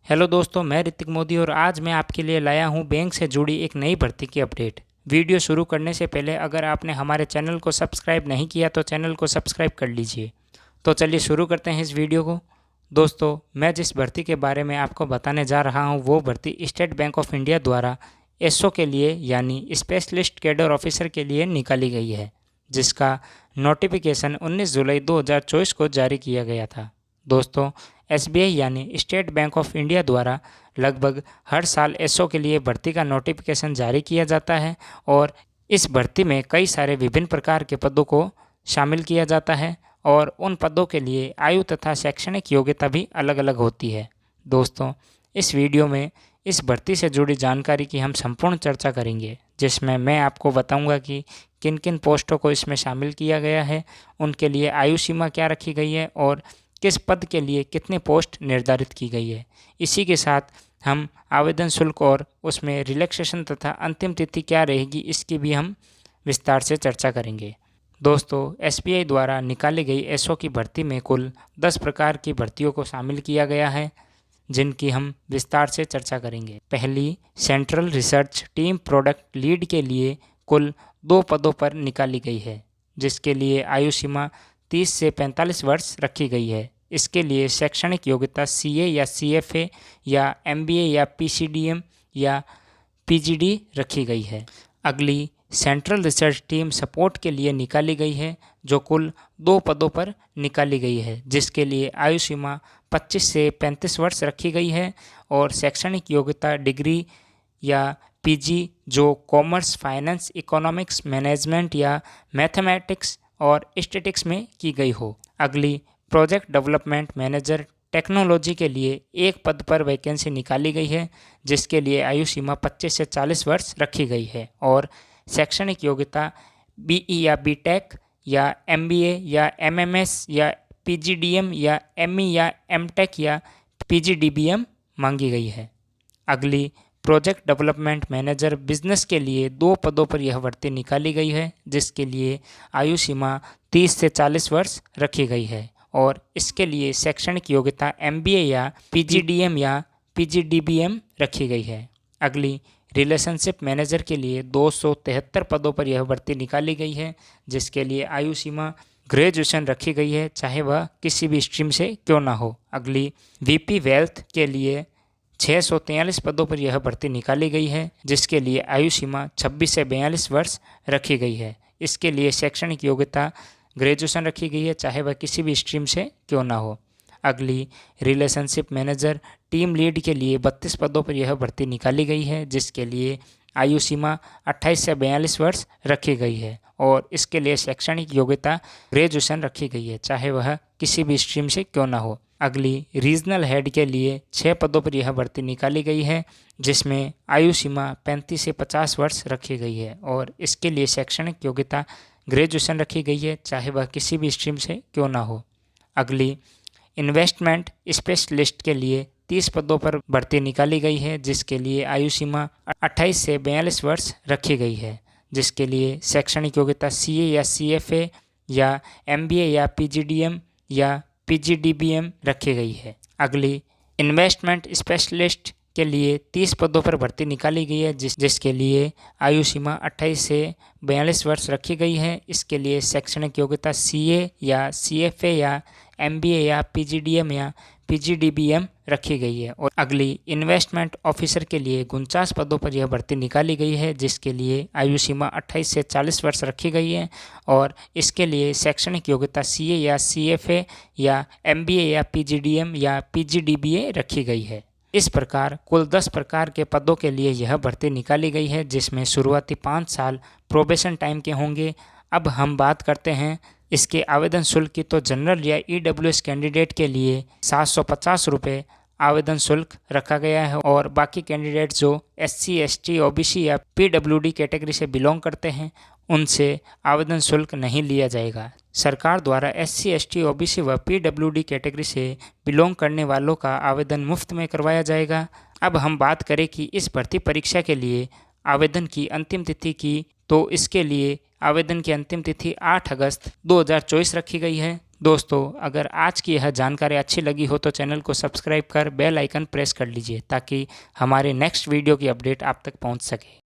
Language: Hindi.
हेलो दोस्तों, मैं ऋतिक मोदी और आज मैं आपके लिए लाया हूं बैंक से जुड़ी एक नई भर्ती की अपडेट। वीडियो शुरू करने से पहले अगर आपने हमारे चैनल को सब्सक्राइब नहीं किया तो चैनल को सब्सक्राइब कर लीजिए। तो चलिए शुरू करते हैं इस वीडियो को। दोस्तों, मैं जिस भर्ती के बारे में आपको बताने जा रहा हूँ वो भर्ती स्टेट बैंक ऑफ इंडिया द्वारा एसओ के लिए यानी स्पेशलिस्ट कैडर ऑफिसर के लिए निकाली गई है, जिसका नोटिफिकेशन 19 जुलाई 2024 को जारी किया गया था। दोस्तों, एसबीआई यानी स्टेट बैंक ऑफ इंडिया द्वारा लगभग हर साल एसओ के लिए भर्ती का नोटिफिकेशन जारी किया जाता है और इस भर्ती में कई सारे विभिन्न प्रकार के पदों को शामिल किया जाता है और उन पदों के लिए आयु तथा शैक्षणिक योग्यता भी अलग अलग होती है। दोस्तों, इस वीडियो में इस भर्ती से जुड़ी जानकारी की हम संपूर्ण चर्चा करेंगे, जिसमें मैं आपको बताऊंगा कि किन किन पोस्टों को इसमें शामिल किया गया है, उनके लिए आयु सीमा क्या रखी गई है और किस पद के लिए कितने पोस्ट निर्धारित की गई है। इसी के साथ हम आवेदन शुल्क और उसमें रिलैक्सेशन तथा अंतिम तिथि क्या रहेगी इसकी भी हम विस्तार से चर्चा करेंगे। दोस्तों, एसबीआई द्वारा निकाली गई एसओ की भर्ती में कुल 10 प्रकार की भर्तियों को शामिल किया गया है, जिनकी हम विस्तार से चर्चा करेंगे। पहली, central research team product lead के लिए कुल 2 पदों पर निकाली गई है, जिसके लिए आयु सीमा 30 से 45 वर्ष रखी गई है। इसके लिए शैक्षणिक योग्यता सीए या सीएफए या एमबीए या पीसीडीएम या पीजीडी रखी गई है। अगली, सेंट्रल रिसर्च टीम सपोर्ट के लिए निकाली गई है, जो कुल 2 पदों पर निकाली गई है, जिसके लिए आयु सीमा 25 से 35 वर्ष रखी गई है और शैक्षणिक योग्यता डिग्री या पीजी जो कॉमर्स, फाइनेंस, इकोनॉमिक्स, मैनेजमेंट या मैथमेटिक्स और स्टैटिस्टिक्स में की गई हो। अगली, प्रोजेक्ट डेवलपमेंट मैनेजर टेक्नोलॉजी के लिए 1 पद पर वैकेंसी निकाली गई है, जिसके लिए आयु सीमा 25 से 40 वर्ष रखी गई है और शैक्षणिक योग्यता बीई या बीटेक या एमबीए या एमएमएस या पीजीडीएम या एमई या एमटेक या पीजीडीबीएम मांगी गई है। अगली, प्रोजेक्ट डेवलपमेंट मैनेजर बिजनेस के लिए 2 पदों पर यह भर्ती निकाली गई है, जिसके लिए आयु सीमा 30 से 40 वर्ष रखी गई है और इसके लिए शैक्षणिक योग्यता एमबीए या पीजीडीएम या पीजीडीबीएम रखी गई है। अगली, रिलेशनशिप मैनेजर के लिए 273 पदों पर यह भर्ती निकाली गई है, जिसके लिए आयु सीमा ग्रेजुएशन रखी गई है, चाहे वह किसी भी स्ट्रीम से क्यों ना हो। अगली, वीपी वेल्थ के लिए 643 पदों पर यह भर्ती निकाली गई है, जिसके लिए आयु सीमा 26 से 42 वर्ष रखी गई है। इसके लिए शैक्षणिक योग्यता ग्रेजुएशन रखी गई है, चाहे वह किसी भी स्ट्रीम से क्यों ना हो। अगली, रिलेशनशिप मैनेजर टीम लीड के लिए 32 पदों पर यह भर्ती निकाली गई है, जिसके लिए आयु सीमा 28 से 42 वर्ष रखी गई है और इसके लिए शैक्षणिक योग्यता ग्रेजुएशन रखी गई है, चाहे वह किसी भी स्ट्रीम से क्यों ना हो। अगली, रीजनल हेड के लिए 6 पदों पर यह भर्ती निकाली गई है, जिसमें आयु सीमा 35 से 50 वर्ष रखी गई है और इसके लिए शैक्षणिक योग्यता ग्रेजुएशन रखी गई है, चाहे वह किसी भी स्ट्रीम से क्यों ना हो। अगली, इन्वेस्टमेंट स्पेशलिस्ट के लिए 30 पदों पर भर्ती निकाली गई है, जिसके लिए आयु सीमा 28 से 42 वर्ष रखी गई है, जिसके लिए शैक्षणिक योग्यता सीए या सीएफए या एमबीए या पीजीडीएम या पीजीडीबीएम रखी गई है। अगली, इन्वेस्टमेंट स्पेशलिस्ट के लिए 30 पदों पर भर्ती निकाली गई है, जिसके लिए आयु सीमा 28 से 42 वर्ष रखी गई है। इसके लिए शैक्षणिक योग्यता सीए या सीएफए या एमबीए या पीजीडीएम या पीजीडीबीएम रखी गई है। और अगली, इन्वेस्टमेंट ऑफिसर के लिए 49 पदों पर यह भर्ती निकाली गई है, जिसके लिए आयु सीमा 28 से 40 वर्ष रखी गई है और इसके लिए शैक्षणिक योग्यता सीए या सीएफए या एमबीए या पीजीडीएम या पीजीडीबीए रखी गई है। इस प्रकार कुल 10 प्रकार के पदों के लिए यह भर्ती निकाली गई है, जिसमें शुरुआती 5 साल प्रोबेशन टाइम के होंगे। अब हम बात करते हैं इसके आवेदन शुल्क की। तो जनरल या ईडब्ल्यूएस कैंडिडेट के लिए 750 रुपये आवेदन शुल्क रखा गया है और बाकी कैंडिडेट जो एससी, एसटी, ओबीसी या पीडब्ल्यूडी कैटेगरी से बिलोंग करते हैं उनसे आवेदन शुल्क नहीं लिया जाएगा। सरकार द्वारा एससी, एसटी, ओबीसी व पीडब्ल्यूडी कैटेगरी से बिलोंग करने वालों का आवेदन मुफ्त में करवाया जाएगा। अब हम बात करें कि इस भर्ती परीक्षा के लिए आवेदन की अंतिम तिथि की, तो इसके लिए आवेदन की अंतिम तिथि 8 अगस्त 2024 रखी गई है, दोस्तों, अगर आज की यह जानकारी अच्छी लगी हो तो चैनल को सब्सक्राइब कर बेल आइकन प्रेस कर लीजिए ताकि हमारे नेक्स्ट वीडियो की अपडेट आप तक पहुंच सके।